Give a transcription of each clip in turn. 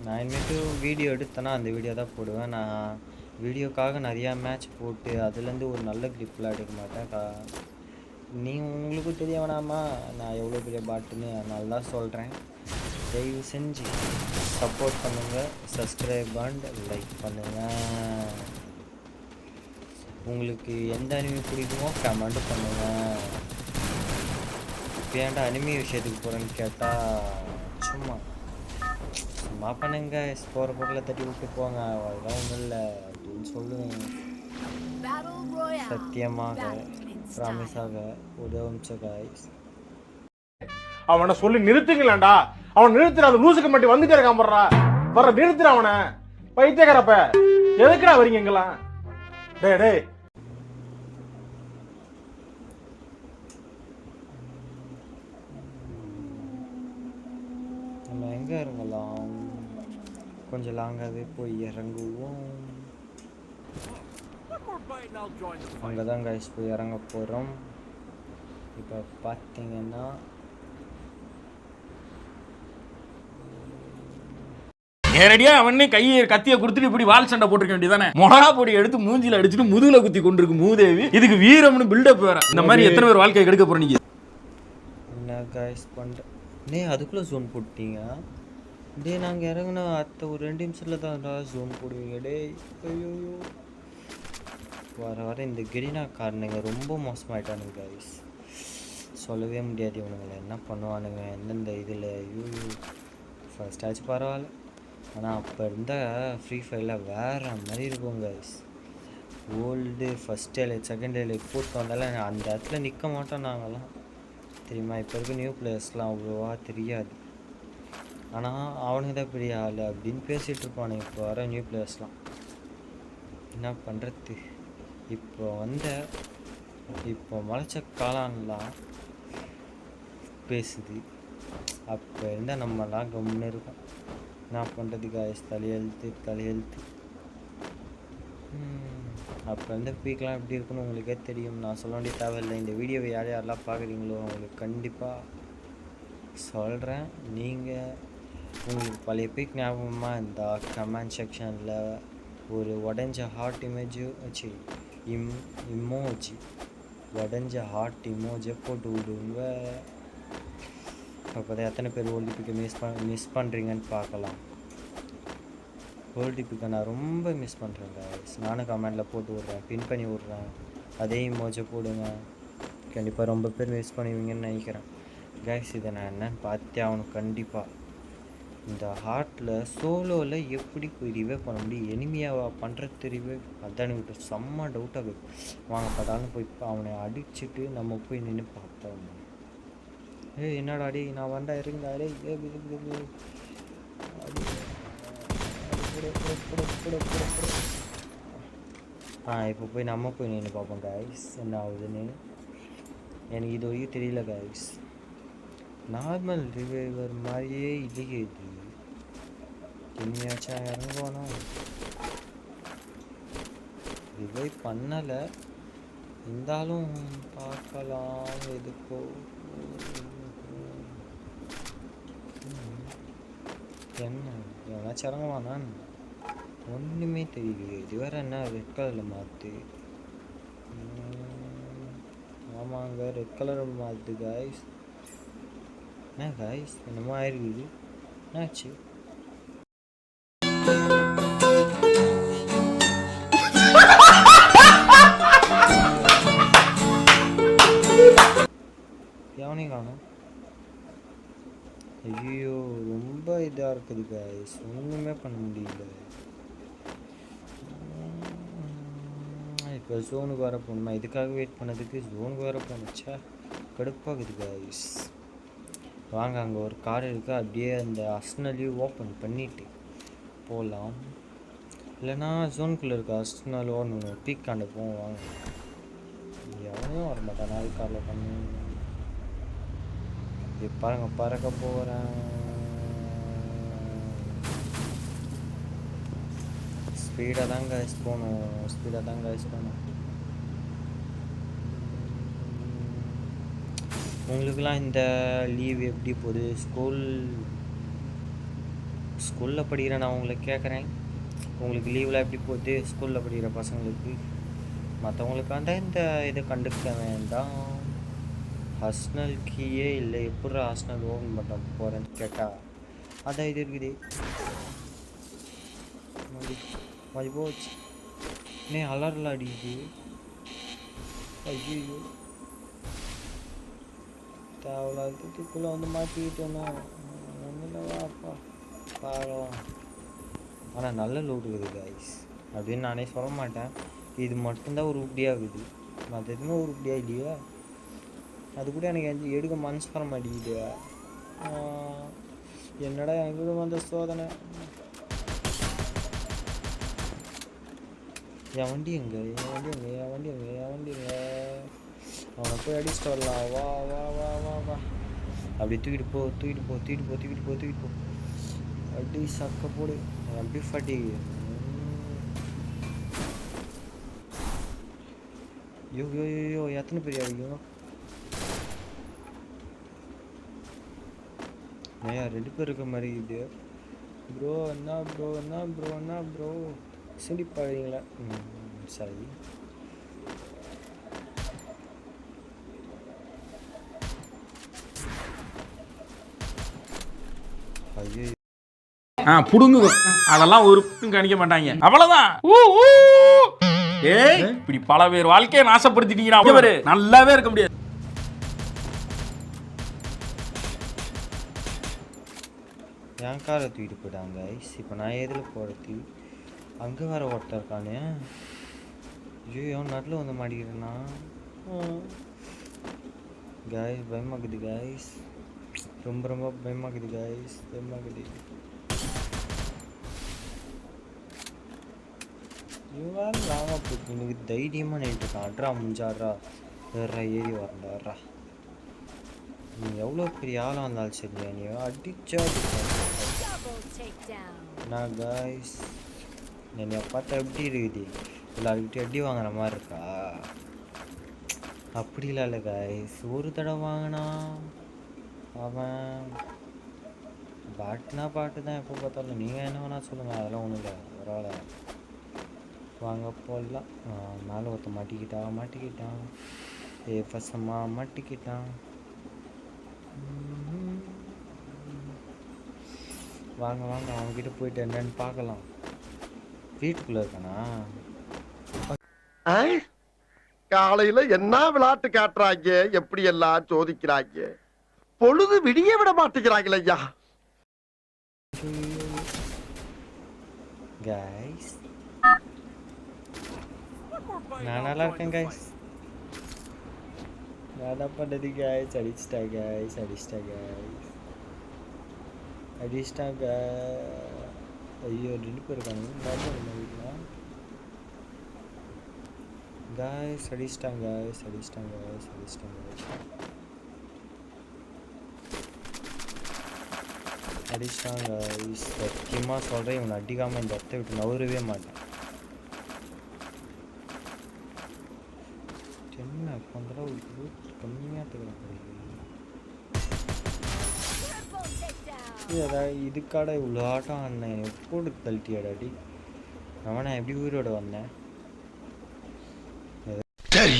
நான் இனிமேட்டு வீடியோ எடுத்தேன்னா அந்த வீடியோ தான் போடுவேன். நான் வீடியோக்காக நிறையா மேட்ச் போட்டு அதுலேருந்து ஒரு நல்ல கிளிப்லாம் எடுக்க மாட்டேன். உங்களுக்கும் தெரிய வேணாமா நான் எவ்வளோ பெரிய பாட்டுன்னு, அதனால தான் சொல்கிறேன். தயவு செஞ்சு சப்போர்ட் பண்ணுங்கள், சப்ஸ்கிரைப் அண்ட் லைக் பண்ணுங்கள். உங்களுக்கு எந்த அனிமி பிடிக்குமோ கமெண்ட் பண்ணுங்கள். இப்போ ஏன்டா அனிமி விஷயத்துக்கு போகிறேன்னு கேட்டால் சும்மா பண்ணுங்க, போகிற பொருளை தட்டி விட்டு போங்க, அதெல்லாம் ஒன்றும் இல்லை அப்படின்னு சொல்லுவேன். சத்தியமாக ப்ராமிஸாக உதவுச்ச காய்ஸ். அவனை சொல்லி நிறுத்துங்களேன்டா. அவன் நிறுத்துற அந்த லூசுக்கு மட்டும் வந்துட்டே இருக்கான் போடுறா. வர நிறுத்துற அவனை. பைத்தியக்காரப்ப எதுக்குடா வரீங்க எங்கெல்லாம்? டே டே நம்ம எங்கே இறங்கலாம்? கொஞ்சம் லாங்காகவே போய் இறங்குவோம். அங்கே தான் காய்ஸ் போய் இறங்க போகிறோம். இப்போ பார்த்தீங்கன்னா நேரடியா அவனே கையை கத்தியை கொடுத்துட்டு இப்படி வால் சண்டை போட்டுருக்க வேண்டியதானே. மொளகா பொடி எடுத்து மூஞ்சில அடிச்சுட்டு முதுகுல குத்தி கொண்டிருக்கு மூதேவி. இதுக்கு வீரம்னு பில்டப் வேற. இந்த மாதிரி எத்தனை பேர் வாழ்க்கையை கெடுக்க போறீங்க? என்ன காய்ஸ் பண்ணுறேன்? அதுக்குள்ளே ஜோன் போட்டீங்க. டே நாங்கள் இறங்கினா அத்தை ஒரு 2 நிமிஷத்தில் தான்டா ஜோன் போடுவீங்க. டே ஐயோ, வர இந்த கெரினா காரனுங்க ரொம்ப மோசமாயிட்டானுங்க காய்ஸ். சொல்லவே முடியாது இவனுங்களை என்ன பண்ணுவானுங்க எந்தெந்த இதில். ஐயோ ஃபர்ஸ்ட் ஆச்சு பரவாயில்ல, ஆனால் அப்போ இருந்தால் ஃப்ரீ ஃபயரில் வேறு மாதிரி இருக்கும் காய்ஸ். ஓல்டு ஃபஸ்ட் டேல செகண்ட் டேல போட்டு வந்தாலும் அந்த இடத்துல நிற்க மாட்டோம் நாங்கள்லாம், தெரியுமா? இப்போ இருக்க நியூ பிளேயர்ஸ்லாம் அவ்வளோவா தெரியாது, ஆனால் அவனுக்கு தான் பெரிய ஆள் அப்படின்னு பேசிகிட்டு இருப்பானுங்க இப்போ வர நியூ பிளேயர்ஸ்லாம். என்ன பண்ணுறது? இப்போ முளைச்ச காளான்லாம் பேசுது. அப்போ இருந்தால் நம்மலாம் கம்முன்னு இருக்கும். என்ன பண்ணுறது காய்ஸ்? தலையெழுத்து. அப்போ வந்து பீக்கெலாம் எப்படி இருக்குன்னு உங்களுக்கே தெரியும், நான் சொல்ல வேண்டிய தேவையில்லை. இந்த வீடியோவை யாரெல்லாம் பார்க்குறீங்களோ அவங்களுக்கு கண்டிப்பாக சொல்கிறேன். உங்களுக்கு பழைய பீக் ஞாபகமாக இருந்தால் கமெண்ட் செக்ஷனில் ஒரு உடஞ்ச ஹார்ட் இமோஜி உடஞ்ச ஹார்ட் இமோஜியை போட்டு விடுங்க. அப்போ தான் எத்தனை பேர் ஓல்டு பிக்கை மிஸ் பண்ணுறீங்கன்னு பார்க்கலாம். ஓல்டு பிக்கை நான் ரொம்ப மிஸ் பண்ணுறேன் காய்ஸ். நானும் கமெண்டில் போட்டு விட்றேன், பின் பண்ணி விட்றேன். அதே இமோஜை போடுங்க, கண்டிப்பாக ரொம்ப பேர் மிஸ் பண்ணுவீங்கன்னு நினைக்கிறேன் காய்ஸ். இதை நான் என்னன்னு பார்த்தே அவனுக்கு கண்டிப்பாக இந்த ஹார்ட்டில் சோலோவில் எப்படி போய் ரிவே பண்ண முடியும்? எனிமையாக பண்ணுறது தெரியவே அதான் விட்டு செம்ம டவுட்டாக வாங்க பட்டாலும் போய் அவனை அடிச்சுட்டு நம்ம போய் நின்று பார்த்தோம். என்னடா அடி நான் வந்தா இருங்க. அடே இப்போ போய் நம்ம போய் நின்று பார்ப்போம் காய்ஸ் என்ன ஆகுதுன்னு. எனக்கு இது வரைக்கும் தெரியல காய்ஸ். நார்மல் ரிவைவர் மாதிரியே இல்லையே இது. என்னையாச்சும் இறங்குவானா? ரிவைவ் பண்ணலை இருந்தாலும் பார்க்கலாம். எதுக்கோ என்ன எவனாச்சும் இறங்குவானான்? ஒன்றுமே தெரியலையே. இது வேறு என்ன ரெட் கலரில் மாற்று? ஆமாங்க ரெட் கலரில் மாற்று காய்ஸ். என்ன காய்ஸ் என்னமோ ஆயிருக்குது, என்னாச்சு? எவனையும் காணும். ஐயோ ரொம்ப இதாக இருக்குது காய்ஸ், ஒன்றுமே பண்ண முடியல. இப்போ ஜோனுக்கு வர போகணுமா? இதுக்காக வெயிட் பண்ணதுக்கு ஜோனுக்கு வர போணுச்சா? கடுப்பாகுது காய்ஸ். வாங்க அங்கே ஒரு கார் இருக்குது, அப்படியே அந்த அஸ்னலையும் ஓப்பன் பண்ணிவிட்டு போகலாம். இல்லைனா ஜோனுக்குள்ளே இருக்க அஸ்னால் ஓடணும், பீக் காண்ட போவோம். வாங்க. எவனையும் வரமாட்டான் நாலு காரில் பண்ணி. பாருங்க பறக்க போகிறேன். ஸ்பீடாக தான் காய்ஸ் போகணும். உங்களுக்கெல்லாம் இந்த லீவ் எப்படி போகுது? ஸ்கூலில் படிக்கிற நான் உங்களை கேட்குறேன், உங்களுக்கு லீவில் எப்படி போகுது ஸ்கூலில் படிக்கிற பசங்களுக்கு? மற்றவங்களுக்காண்ட இந்த இதை கண்டுக்க வேண்டாம். ஹஸ்னல் கீயே இல்லை, எப்படி ஹஸ்னல் ஓப்பன் பண்ண போகிறேன்னு கேட்டால் அதான் இது இருக்குது. மதி போச்சு நீ அலறல அடிக்குது. ஐயோ தேவையில்லாததுக்குள்ளே வந்து மாட்டிக்கிட்டோன்னா ஒன்றும் பாவம். ஆனால் நல்ல லூட் இருக்குது கைஸ் அப்படின்னு நானே சொல்ல மாட்டேன். இது மட்டும்தான் ஒரு உருப்படியாகுது, மற்ற எதுவுமே ஒரு உருப்படியா இல்லையா? அது கூட எனக்கு எடுக்க மனசு வர மாட்டேங்குது. என்னடா எனக்கு வந்த சோதனை. என் வண்டி எங்க அவனை போய் அடிச்சுட்டு வரலாம். வா வா வா வா வா அப்படி தூக்கிட்டு போ அடி சக்க போடு. அப்படி ஃபாட்டி யோ எத்தனை பேர் அடிக்கும்? ஐயா 2 பேர் இருக்க மாதிரி இது. ப்ரோ என்ன ப்ரோ சிண்டி பாடுறீங்களா? சரி ஐயோ புடுங்கு அதெல்லாம் ஒரு கணிக்க மாட்டாங்க. அவ்வளவுதான். ஏய் இப்படி பல பேர் வாழ்க்கையை நாசப்படுத்திட்டீங்கன்னா நல்லாவே இருக்க முடியாது. என் காரை தூக்கிட்டு போயிட்டாங்க. இப்போ நான் எதில் போகிறது? அங்கே வேற ஒருத்தர் இருக்கானே. ஐயோ நட்டில் வந்து மாட்டிக்கிறேன்னா காய்ஸ் பயமாக்குது காய்ஸ், ரொம்ப பயமாக்குது காய்ஸ், பயமாக்குது. இவன் லாவா போட்டு எனக்கு தைரியமாக நின்றுட்டு இருக்கான். அட்ரா முஞ்சாடுறா வேறா ஏறி வரண்டாடுறா. நீ எவ்வளோ பெரிய ஆளாக இருந்தாலும் சரியா நீ அடிச்சா நான் காய்ஸ் என்னை பார்த்தா எப்படி இருக்குது? எல்லாருக்கிட்டே அடி வாங்குற மாதிரி இருக்கா? அப்படிலாம் இல்லை காய்ஸ், ஒரு தடவை வாங்கினா அவன் பாட்டு தான் எப்போ பார்த்தாலும். நீங்கள் என்ன வேணா சொல்லுங்கள், அதெல்லாம் ஒன்றும் இல்லை. பரவாயில்ல வாங்க போடலாம். மேலே ஒருத்த மாட்டிக்கிட்டான். ஃபஸ்ட்டம்மா மாட்டிக்கிட்டான். வாங்க அவங்ககிட்ட போயிட்டு என்னன்னு பார்க்கலாம். வீட்டுக்குள்ளே இருக்கானா? காலையில என்ன விளையாட்டு காட்டுறாங்க, எப்படி எல்லாம் சோதிக்கிறாங்க. பொழுது விடிய விட மாட்டேங்கிறாங்களே ஐயா. கைஸ் நான் நல்லா இருக்கேன் கைஸ். நான் பண்ணது கைஸ் அடிச்சிட்டாங்க. ஐயோ 2 பேர் இருக்காங்க வீட்டில் கைஸ். அடிச்சிட்டாங்க. சத்தியமாக சொல்கிறேன், இவனை அடிக்காமல் இந்த இடத்த விட்டு நவரவே மாட்டேன். என்ன கொஞ்சம் கம்மியாக இதுக்காட இவ்வளோ ஆட்டம் அண்ணன் எப்போது தள்ளிட்டியாடாடி? அவனை எப்படி உயிரோட வந்தேன்? சரி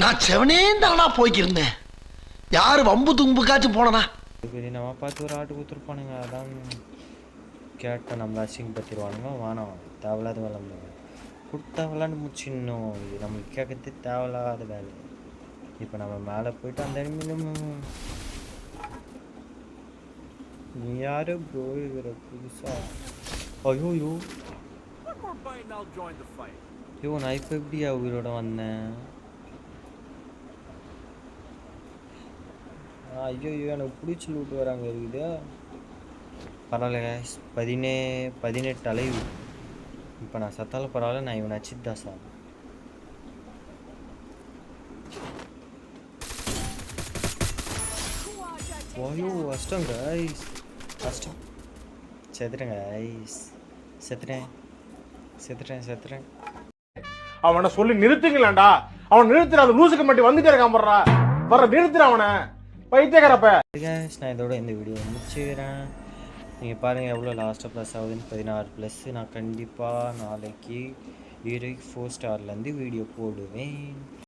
நான் செவனே தானா போய்க்கிருந்தேன். யாரு வம்பு தும்புக்காச்சும் போனா பெரிய நம்ம பார்த்து ஒரு ஆட்டு கொடுத்துருப்பானுங்க. அதான் கேட்ட நம்மளை அசிங்கப்படுத்திடுவானுங்க. வானம் தேவையில்லாத வேலை கொடுத்தா விளாண்டு முடிச்சிடணும். இது நம்மளுக்கு கேட்கறது தேவையில்லாத வேலை. இப்போ நம்ம மேலே போயிட்டு அந்த நீ யாரு ப்ரோ இருக்கிற புதுசா? ஐயோ நான் இப்போ எப்படியா உயிரோட வந்தேன்? ஐயோ எனக்கு பிடிச்சி லூட்டு வராங்க இருக்குது. பரவாயில்ல 18 அலைவு. இப்போ நான் சத்தாலும் பரவாயில்ல, நான் இவனை அச்சிட்டு சார். ஐயோ கஷ்டம் கைஸ், கஷ்டம். செத்துறேன் கைஸ், செத்துறேன். அவனை சொல்லி நிறுத்துங்களேன்டா. அவன் நிறுத்துற அந்த லூசுக்கு மட்டும் வந்துட்டே இருக்கான். வர்ற நிறுத்துற அவனை பைத்தியக்காரப்ப. நான் இதோட இந்த வீடியோ முடிச்சுக்கிறேன். நீங்கள் பாருங்கள் எவ்வளோ லாஸ்ட்டாக ப்ளஸ் ஆகுதுன்னு 16+. நான் கண்டிப்பாக நாளைக்கு ஹீரோயிக் 4 ஸ்டார்லேருந்து வீடியோ போடுவேன்.